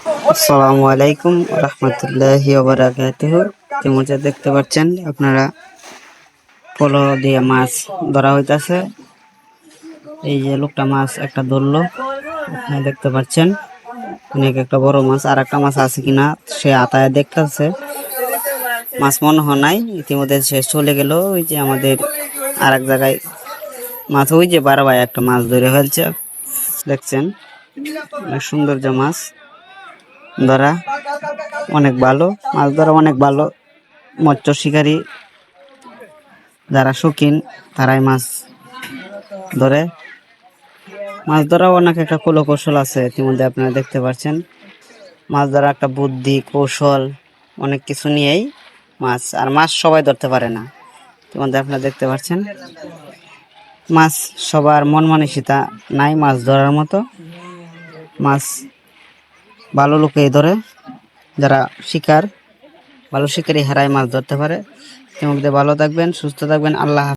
আসসালামু আলাইকুম রহমতুল্লাহি ওয়া বারাকাতুহু। যেমন দেখতে পাচ্ছেন আপনারা, পলো দিয়ে মাছ ধরা হইতাছে। এই যে লোকটা মাছ একটা ধরলো, আপনারা দেখতে পাচ্ছেন অনেক একটা বড় মাছ। আর একটা মাছ আছে কিনা সে আতায় দেখতেছে। মাছ মনে হয় নাই, ইতিমধ্যে সে চলে গেল। ওই যে আমাদের আর এক জায়গায় মাছ, ওই যে বড় ভাই একটা মাছ ধরে ফেলছে, দেখছেন। অনেক সৌন্দর্য মাছ ধরা, অনেক ভালো মাছ ধরা, অনেক ভালো। মৎস্য শিকারী যারা শৌখিন তারাই মাছ ধরে। মাছ ধরাও অনেক একটা কৌশল আছে, ইতিমধ্যে আপনারা দেখতে পাচ্ছেন। মাছ ধরা একটা বুদ্ধি, কৌশল, অনেক কিছু নিয়েই মাছ। আর মাছ সবাই ধরতে পারে না, ইতিমধ্যে আপনারা দেখতে পাচ্ছেন। মাছ সবার মন মানসিকতা নাই মাছ ধরার মতো। মাছ ভালো লোকেই ধরে, যারা শিকার ভালো শিকারী হারায় মাছ ধরতে পারে। ইতিমধ্যে ভালো থাকবেন, সুস্থ থাকবেন। আল্লাহ।